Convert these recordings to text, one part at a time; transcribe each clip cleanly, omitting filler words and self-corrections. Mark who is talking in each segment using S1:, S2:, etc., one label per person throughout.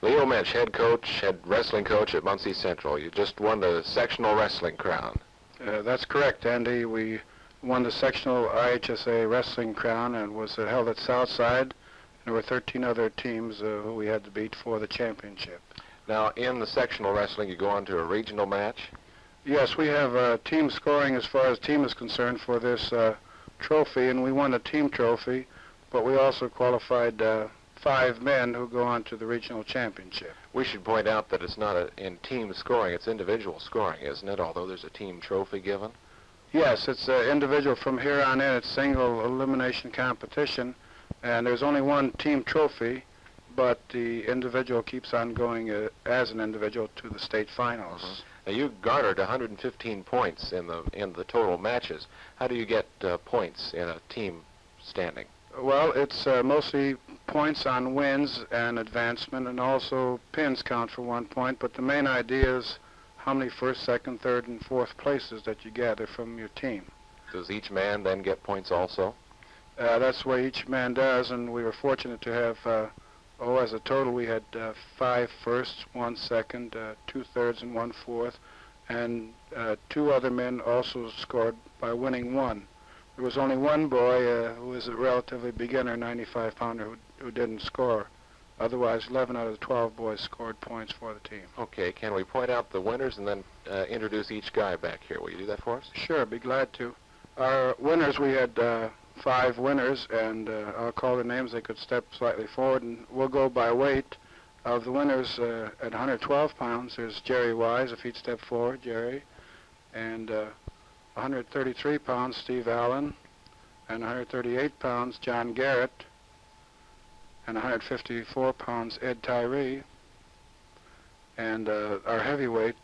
S1: Leo Mench, head wrestling coach at Muncie Central. You just won the sectional wrestling crown.
S2: That's correct, Andy. We won the sectional IHSA wrestling crown and was held at Southside. There were 13 other teams who we had to beat for the championship.
S1: Now, in the sectional wrestling, you go on to a regional match?
S2: Yes, we have team scoring as far as team is concerned for this trophy, and we won the team trophy, but we also qualified 5 men who go on to the regional championship.
S1: We should point out that it's not in team scoring, it's individual scoring, isn't it, although there's a team trophy given?
S2: Yes, it's individual. From here on in, it's single elimination competition, and there's only one team trophy, but the individual keeps on going as an individual to the state finals.
S1: Mm-hmm. Now, you garnered 115 points in the total matches. How do you get points in a team standing?
S2: Well, it's mostly points on wins and advancement, and also pins count for 1 point, but the main idea is how many first, second, third, and fourth places that you gather from your team.
S1: Does each man then get points also?
S2: That's the way each man does, and we were fortunate to have, as a total we had 5 firsts, 1 second, 2 thirds, and 1 fourth, and 2 other men also scored by winning 1. There was only one boy who was a relatively beginner 95-pounder who didn't score. Otherwise, 11 out of the 12 boys scored points for the team.
S1: Okay, can we point out the winners and then introduce each guy back here? Will you do that for us?
S2: Sure, be glad to. Our winners, we had 5 winners, and I'll call their names. They could step slightly forward, and we'll go by weight. Of the winners at 112 pounds, there's Jerry Wise, if he'd step forward, Jerry, and 133 pounds, Steve Allen, and 138 pounds, John Garrett, and 154 pounds, Ed Tyree, and our heavyweight,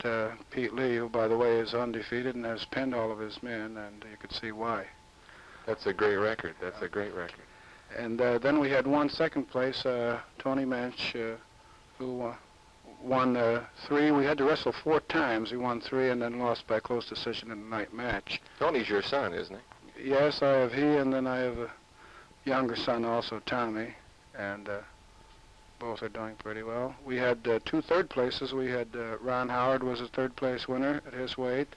S2: Pete Lee, who, by the way, is undefeated and has pinned all of his men, and you can see why.
S1: That's a great record. That's a great record.
S2: And then we had 1 second place, Tony Mench, who won 3. We had to wrestle 4 times. He won 3 and then lost by close decision in the night match.
S1: Tony's your son, isn't he?
S2: Yes, I have he, and then I have a younger son also, Tommy, and both are doing pretty well. We had 2 third places. We had Ron Howard was a 3rd place winner at his weight,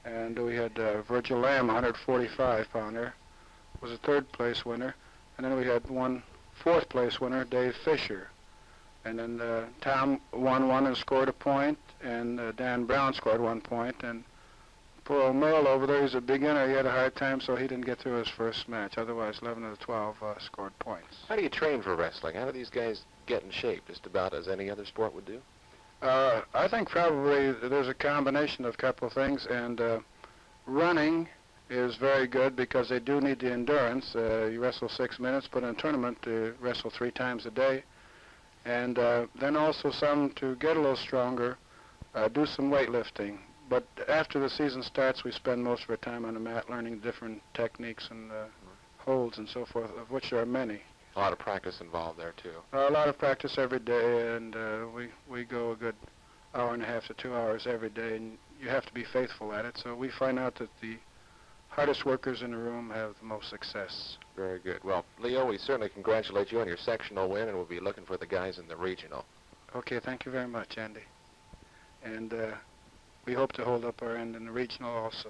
S2: and we had Virgil Lamb, 145-pounder, was a 3rd place winner, and then we had 1 4th place winner, Dave Fisher. And then Tom won 1 and scored a point, and Dan Brown scored 1 point, and poor old Merle over there, he's a beginner. He had a hard time, so he didn't get through his first match. Otherwise, 11 of the 12 scored points.
S1: How do you train for wrestling? How do these guys get in shape, just about as any other sport would do?
S2: I think probably there's a combination of a couple of things, and running is very good because they do need the endurance. You wrestle 6 minutes, but in a tournament, you wrestle 3 times a day. And then also some to get a little stronger, do some weightlifting. But after the season starts, we spend most of our time on the mat learning different techniques and holds and so forth, of which there are many.
S1: A lot of practice involved there, too.
S2: A lot of practice every day, and we go a good hour and a half to 2 hours every day, and you have to be faithful at it. So we find out that the hardest workers in the room have the most success.
S1: Very good. Well, Leo, we certainly congratulate you on your sectional win, and we'll be looking for the guys in the regional.
S2: Okay, thank you very much, Andy. And we hope to hold up our end in the regional also.